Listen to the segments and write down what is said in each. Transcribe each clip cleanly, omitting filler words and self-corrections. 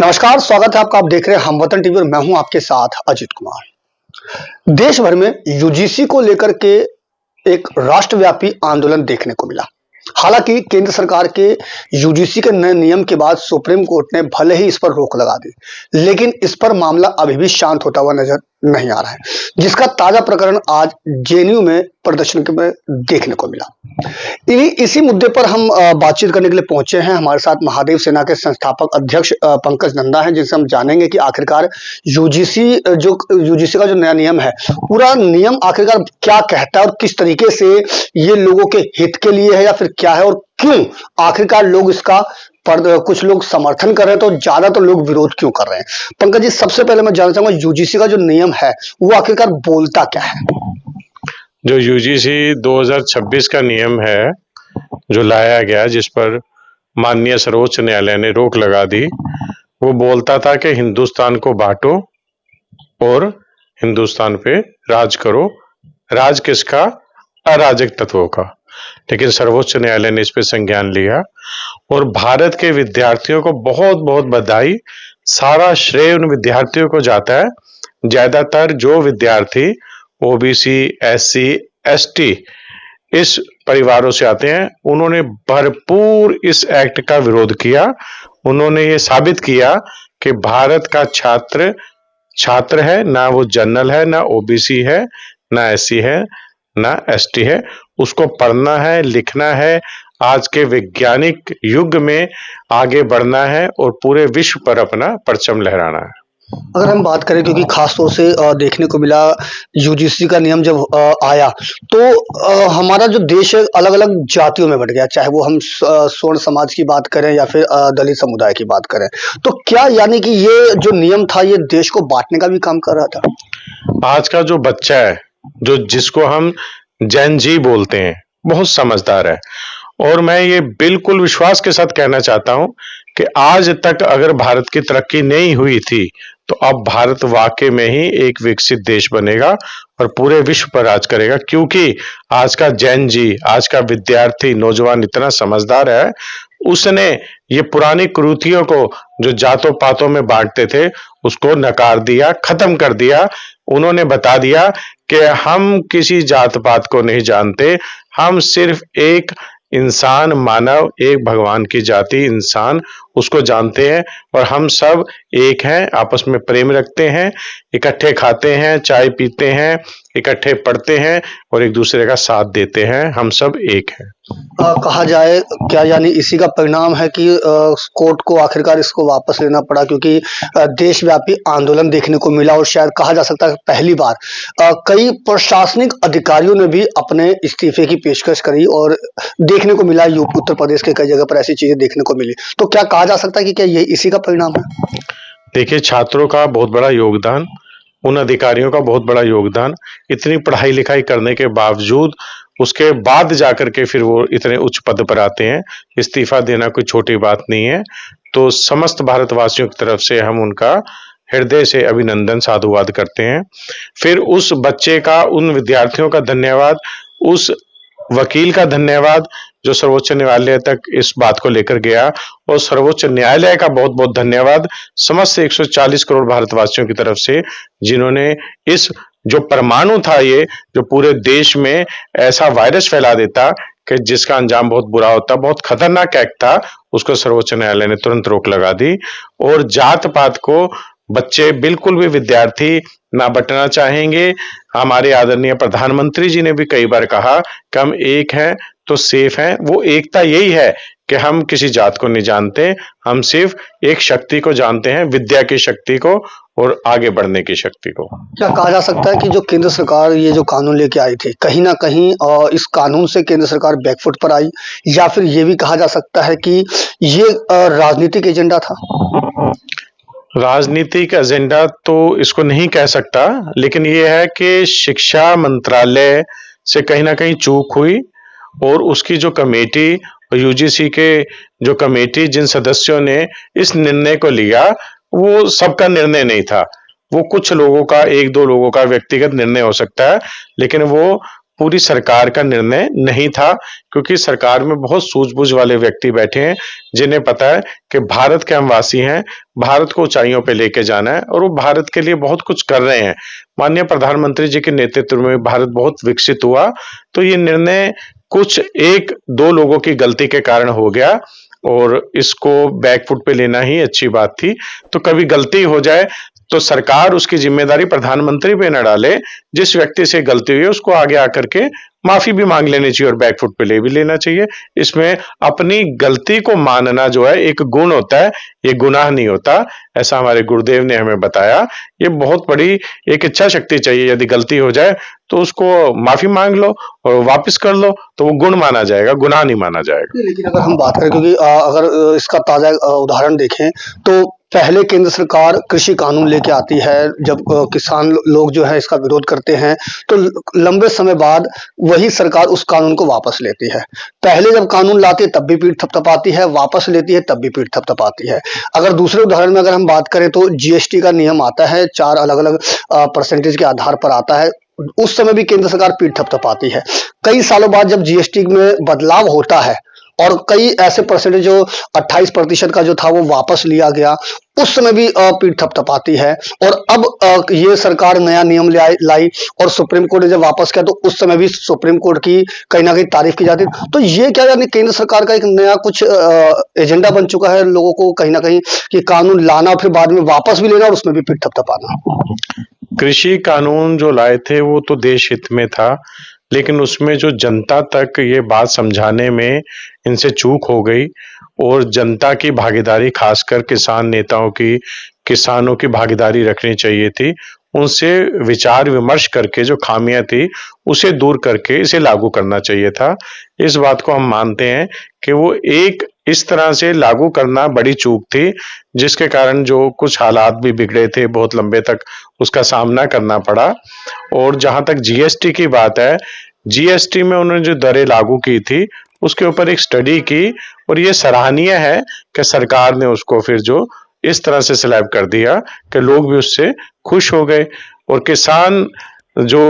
नमस्कार, स्वागत है आपका। आप देख रहे हैं हमवतन टीवी और मैं हूं आपके साथ अजित कुमार। देश भर में यूजीसी को लेकर के एक राष्ट्रव्यापी आंदोलन देखने को मिला। हालांकि केंद्र सरकार के यूजीसी के नए नियम के बाद सुप्रीम कोर्ट ने भले ही इस पर रोक लगा दी, लेकिन इस पर मामला अभी भी शांत होता हुआ नजर नहीं आ रहा है, जिसका ताजा प्रकरण आज जेएनयू में प्रदर्शन में देखने को मिला। इसी मुद्दे पर हम बातचीत करने के लिए पहुंचे हैं। हमारे साथ महादेव सेना के संस्थापक अध्यक्ष पंकज नंदा हैं, जिनसे हम जानेंगे कि आखिरकार यूजीसी का जो नया नियम है, पूरा नियम आखिरकार क्या कहता है और किस तरीके से ये लोगों के हित के लिए है या फिर क्या है, और क्यों आखिरकार लोग इसका कुछ लोग समर्थन कर रहे हैं तो ज्यादातर लोग विरोध क्यों कर रहे हैं। पंकज जी, सबसे पहले मैं जानना चाहूंगा यूजीसी का जो नियम है वो आखिरकार बोलता क्या है। जो यूजीसी 2026 का नियम है जो लाया गया, जिस पर माननीय सर्वोच्च न्यायालय ने रोक लगा दी, वो बोलता था कि हिंदुस्तान को बांटो और हिंदुस्तान पे राज करो। राज किसका? अराजक तत्वों का। लेकिन सर्वोच्च न्यायालय ने इस पे संज्ञान लिया और भारत के विद्यार्थियों को बहुत बहुत बधाई। सारा श्रेय उन विद्यार्थियों को जाता है। ज्यादातर जो विद्यार्थी ओबीसी, एससी, एसटी इस परिवारों से आते हैं, उन्होंने भरपूर इस एक्ट का विरोध किया। उन्होंने ये साबित किया कि भारत का छात्र छात्र है, ना वो जनरल है, ना ओबीसी है, ना एससी है, ना एसटी है। उसको पढ़ना है, लिखना है, आज के वैज्ञानिक युग में आगे बढ़ना है और पूरे विश्व पर अपना परचम लहराना है। अगर हम बात करें, क्योंकि खास तौर से देखने को मिला यूजीसी का नियम जब आया तो हमारा जो देश है अलग अलग जातियों में बंट गया, चाहे वो हम स्वर्ण समाज की बात करें या फिर दलित समुदाय की बात करें। तो क्या यानी कि ये जो नियम था ये देश को बांटने का भी काम कर रहा था? आज का जो बच्चा है, जो जिसको हम जेन जी बोलते हैं, बहुत समझदार है। और मैं ये बिल्कुल विश्वास के साथ कहना चाहता हूं कि आज तक अगर भारत की तरक्की नहीं हुई थी तो अब भारत वाकई में ही एक विकसित देश बनेगा और पूरे विश्व पर राज करेगा, क्योंकि आज का जैन जी, आज का विद्यार्थी नौजवान इतना समझदार है। उसने ये पुरानी कुरीतियों को जो जातों पातों में बांटते थे उसको नकार दिया, खत्म कर दिया। उन्होंने बता दिया कि हम किसी जात पात को नहीं जानते, हम सिर्फ एक इंसान, मानव, एक भगवान की जाति इंसान, उसको जानते हैं और हम सब एक हैं, आपस में प्रेम रखते हैं, इकट्ठे खाते हैं, चाय पीते हैं, इकट्ठे पढ़ते हैं और एक दूसरे का साथ देते हैं। हम सब एक हैं। कहा जाए क्या यानी इसी का परिणाम है कि कोर्ट को आखिरकार इसको वापस लेना पड़ा, क्योंकि देशव्यापी आंदोलन देखने को मिला और शायद कहा जा सकता है पहली बार कई प्रशासनिक अधिकारियों ने भी अपने इस्तीफे की पेशकश करी और देखने को मिला यूपी उत्तर प्रदेश के कई जगह पर ऐसी चीजें देखने को मिली। तो क्या कहा जा सकता है कि क्या ये इसी का परिणाम है? देखिए, छात्रों का बहुत बड़ा योगदान, उन अधिकारियों का बहुत बड़ा योगदान, इतनी पढ़ाई लिखाई करने के बावजूद उसके बाद जाकर के फिर वो इतने उच्च पद पर आते हैं। इस्तीफा देना कोई छोटी बात नहीं है। तो समस्त भारतवासियों की तरफ से हम उनका हृदय से अभिनंदन, साधुवाद करते हैं। फिर उस बच्चे का, उन विद्यार्थियों का धन्यवाद, उस वकील का धन्यवाद जो सर्वोच्च न्यायालय तक इस बात को लेकर गया, और सर्वोच्च न्यायालय का बहुत बहुत धन्यवाद समस्त 140 करोड़ भारतवासियों की तरफ से, जिन्होंने इस जो परमाणु था, ये जो पूरे देश में ऐसा वायरस फैला देता कि जिसका अंजाम बहुत बुरा होता, बहुत खतरनाक एक्ट था, उसको सर्वोच्च न्यायालय ने तुरंत रोक लगा दी। और जात पात को बच्चे, बिल्कुल भी विद्यार्थी ना बंटना चाहेंगे। हमारे आदरणीय प्रधानमंत्री जी ने भी कई बार कहा कि हम एक हैं तो सेफ हैं। वो एकता यही है कि हम किसी जात को नहीं जानते, हम सिर्फ एक शक्ति को जानते हैं, विद्या की शक्ति को और आगे बढ़ने की शक्ति को। क्या कहा जा सकता है कि जो केंद्र सरकार ये जो कानून लेके आई थी, कहीं ना कहीं इस कानून से केंद्र सरकार बैकफुट पर आई, या फिर ये भी कहा जा सकता है कि ये राजनीतिक एजेंडा था? राजनीतिक एजेंडा तो इसको नहीं कह सकता, लेकिन ये है कि शिक्षा मंत्रालय से कहीं ना कहीं चूक हुई और उसकी जो कमेटी, यूजीसी के जो कमेटी, जिन सदस्यों ने इस निर्णय को लिया, वो सबका निर्णय नहीं था। वो कुछ लोगों का, एक दो लोगों का व्यक्तिगत निर्णय हो सकता है, लेकिन वो पूरी सरकार का निर्णय नहीं था, क्योंकि सरकार में बहुत सूझबूझ वाले व्यक्ति बैठे हैं जिन्हें पता है कि भारत के हम वासी हैं, भारत को ऊंचाइयों पे लेके जाना है और वो भारत के लिए बहुत कुछ कर रहे हैं। माननीय प्रधानमंत्री जी के नेतृत्व में भारत बहुत विकसित हुआ, तो ये निर्णय कुछ एक दो लोगों की गलती के कारण हो गया और इसको बैकफुट पे लेना ही अच्छी बात थी। तो कभी गलती हो जाए तो सरकार उसकी जिम्मेदारी प्रधानमंत्री पे न डाले, जिस व्यक्ति से गलती हुई है उसको आगे आकर के माफी भी मांग लेनी चाहिए और बैकफुट पे ले भी लेना चाहिए। इसमें अपनी गलती को मानना जो है एक गुण होता है, ये गुनाह नहीं होता, ऐसा हमारे गुरुदेव ने हमें बताया। ये बहुत बड़ी एक इच्छा शक्ति चाहिए, यदि गलती हो जाए तो उसको माफी मांग लो और वापस कर लो, तो वो गुण माना जाएगा, गुनाह नहीं माना जाएगा। लेकिन अगर हम बात करें, क्योंकि अगर इसका ताजा उदाहरण देखें तो पहले केंद्र सरकार कृषि कानून लेके आती है, जब किसान लोग जो है इसका विरोध करते हैं तो लंबे समय बाद वही सरकार उस कानून को वापस लेती है। पहले जब कानून लाती है तब भी पीठ थपथपाती है, वापस लेती है तब भी पीठ थपथपाती है। अगर दूसरे उदाहरण में अगर हम बात करें तो जीएसटी का नियम आता है, 4 अलग अलग परसेंटेज के आधार पर आता है, उस समय भी केंद्र सरकार पीठ थपथपाती है। कई सालों बाद जब जीएसटी में बदलाव होता है और कई ऐसे परसेंटेज जो 28% का जो था वो वापस लिया गया, उस समय भी पीठ थपथपाती है। और अब ये सरकार नया नियम लाई और सुप्रीम कोर्ट ने जब वापस किया तो उस समय भी सुप्रीम कोर्ट की कहीं ना कहीं तारीफ की जाती है। तो ये क्या, यानी केंद्र सरकार का एक नया कुछ एजेंडा बन चुका है लोगों को कहीं ना कहीं कि कानून लाना फिर बाद में वापस भी लेना और उसमें भी पीठ थपथपाना। कृषि कानून जो लाए थे वो तो देश हित में था, लेकिन उसमें जो जनता तक ये बात समझाने में इनसे चूक हो गई और जनता की भागीदारी, खासकर किसान नेताओं की, किसानों की भागीदारी रखनी चाहिए थी। उनसे विचार विमर्श करके जो खामियां थी उसे दूर करके इसे लागू करना चाहिए था। इस बात को हम मानते हैं कि वो एक इस तरह से लागू करना बड़ी चूक थी, जिसके कारण जो कुछ हालात भी बिगड़े थे, बहुत लंबे तक उसका सामना करना पड़ा। और जहां तक जीएसटी की बात है, जीएसटी में उन्होंने जो दरें लागू की थी उसके ऊपर एक स्टडी की और ये सराहनीय है कि सरकार ने उसको फिर जो इस तरह से स्लैब कर दिया कि लोग भी उससे खुश हो गए। और किसान जो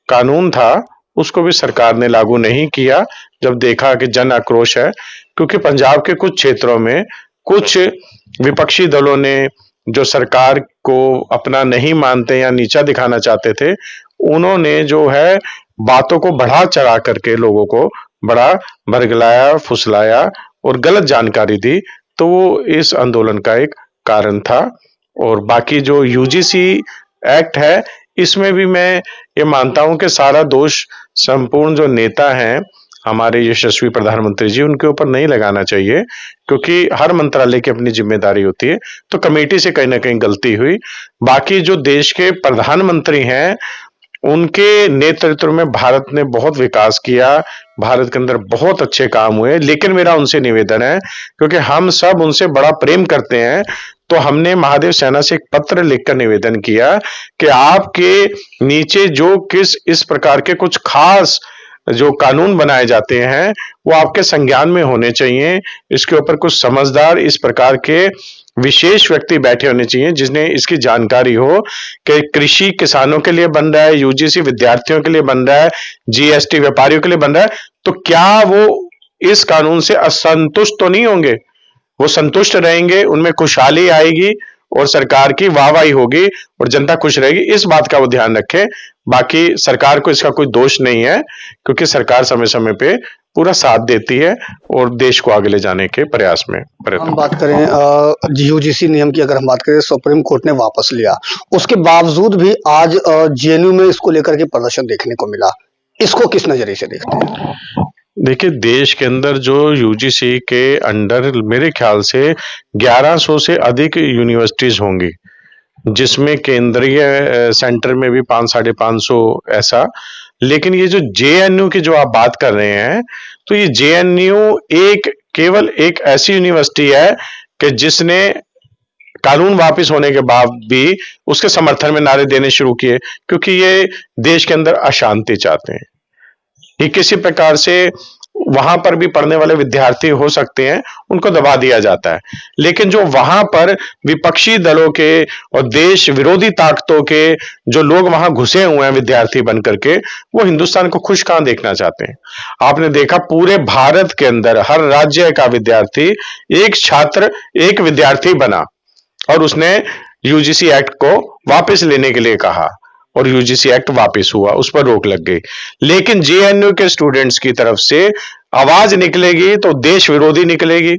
कानून था उसको भी सरकार ने लागू नहीं किया जब देखा कि जन आक्रोश है, क्योंकि पंजाब के कुछ क्षेत्रों में कुछ विपक्षी दलों ने जो सरकार को अपना नहीं मानते या नीचा दिखाना चाहते थे, उन्होंने जो है बातों को बढ़ा चढ़ा करके लोगों को बड़ा भरगलाया, फुसलाया और गलत जानकारी दी। तो वो इस आंदोलन का एक कारण था। और बाकी जो यूजीसी एक्ट है, इसमें भी मैं ये मानता हूं कि सारा दोष संपूर्ण जो नेता हैं हमारे यशस्वी प्रधानमंत्री जी, उनके ऊपर नहीं लगाना चाहिए, क्योंकि हर मंत्रालय की अपनी जिम्मेदारी होती है। तो कमेटी से कहीं ना कहीं गलती हुई। बाकी जो देश के प्रधानमंत्री हैं उनके नेतृत्व में भारत ने बहुत विकास किया, भारत के अंदर बहुत अच्छे काम हुए। लेकिन मेरा उनसे निवेदन है, क्योंकि हम सब उनसे बड़ा प्रेम करते हैं, तो हमने महादेव सेना से एक पत्र लिखकर निवेदन किया कि आपके नीचे जो किस इस प्रकार के कुछ खास जो कानून बनाए जाते हैं वो आपके संज्ञान में होने चाहिए। इसके ऊपर कुछ समझदार इस प्रकार के विशेष व्यक्ति बैठे होने चाहिए जिन्हें इसकी जानकारी हो कि कृषि किसानों के लिए बन रहा है, यूजीसी विद्यार्थियों के लिए बन रहा है, जीएसटी व्यापारियों के लिए बन रहा है, तो क्या वो इस कानून से असंतुष्ट तो नहीं होंगे? वो संतुष्ट रहेंगे, उनमें खुशहाली आएगी और सरकार की वाहवाही होगी और जनता खुश रहेगी। इस बात का वो ध्यान रखें। बाकी सरकार को इसका कोई दोष नहीं है, क्योंकि सरकार समय समय पे पूरा साथ देती है और देश को आगे ले जाने के प्रयास में हम बात करें यूजीसी नियम की, अगर हम बात करें सुप्रीम कोर्ट ने वापस लिया, उसके बावजूद भी आज जेएनयू में इसको लेकर के प्रदर्शन देखने को मिला। इसको किस नजरिए से देखते हैं? देखिए, देश के अंदर जो यूजीसी के अंडर मेरे ख्याल से 1100 से अधिक यूनिवर्सिटीज होंगी, जिसमें केंद्रीय सेंटर में भी 500-550 ऐसा। लेकिन ये जो जेएनयू की जो आप बात कर रहे हैं, तो ये जेएनयू केवल एक ऐसी यूनिवर्सिटी है कि जिसने कानून वापस होने के बाद भी उसके समर्थन में नारे देने शुरू किए, क्योंकि ये देश के अंदर अशांति चाहते हैं। ये किसी प्रकार से वहां पर भी पढ़ने वाले विद्यार्थी हो सकते हैं, उनको दबा दिया जाता है। लेकिन जो वहां पर विपक्षी दलों के और देश विरोधी ताकतों के जो लोग वहां घुसे हुए हैं विद्यार्थी बन करके, वो हिंदुस्तान को खुश कहां देखना चाहते हैं। आपने देखा पूरे भारत के अंदर हर राज्य का विद्यार्थी, एक छात्र एक विद्यार्थी बना और उसने यूजीसी एक्ट को वापस लेने के लिए कहा और यूजीसी एक्ट वापस हुआ, उस पर रोक लग गई। लेकिन जेएनयू के स्टूडेंट्स की तरफ से आवाज निकलेगी तो देश विरोधी निकलेगी,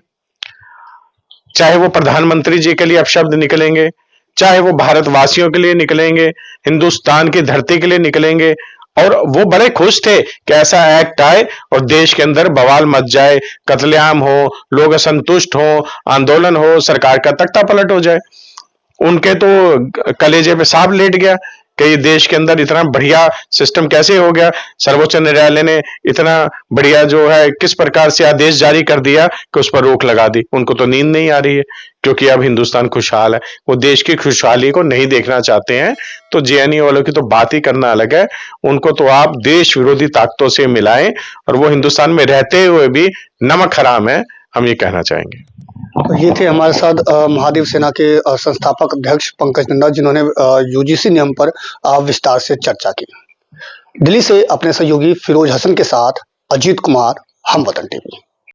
चाहे वो प्रधानमंत्री जी के लिए अपशब्द निकलेंगे, चाहे वो भारतवासियों के लिए निकलेंगे, हिंदुस्तान की धरती के लिए निकलेंगे। और वो बड़े खुश थे कि ऐसा एक्ट आए और देश के अंदर बवाल मच जाए, कत्लेआम हो, लोग असंतुष्ट हो, आंदोलन हो, सरकार का तख्ता पलट हो जाए। उनके तो कलेजे पे सांप लेट गया कि ये देश के अंदर इतना बढ़िया सिस्टम कैसे हो गया। सर्वोच्च न्यायालय ने इतना बढ़िया जो है किस प्रकार से आदेश जारी कर दिया कि उस पर रोक लगा दी। उनको तो नींद नहीं आ रही है, क्योंकि अब हिंदुस्तान खुशहाल है, वो देश की खुशहाली को नहीं देखना चाहते हैं। तो जेएनयू वालों की तो बात ही करना अलग है, उनको तो आप देश विरोधी ताकतों से मिलाएं और वो हिंदुस्तान में रहते हुए भी नमक हराम है, हम ये कहना चाहेंगे। तो ये थे हमारे साथ महादेव सेना के संस्थापक अध्यक्ष पंकज नंदा, जिन्होंने यूजीसी नियम पर विस्तार से चर्चा की। दिल्ली से अपने सहयोगी फिरोज हसन के साथ अजीत कुमार, हमवतन टीवी।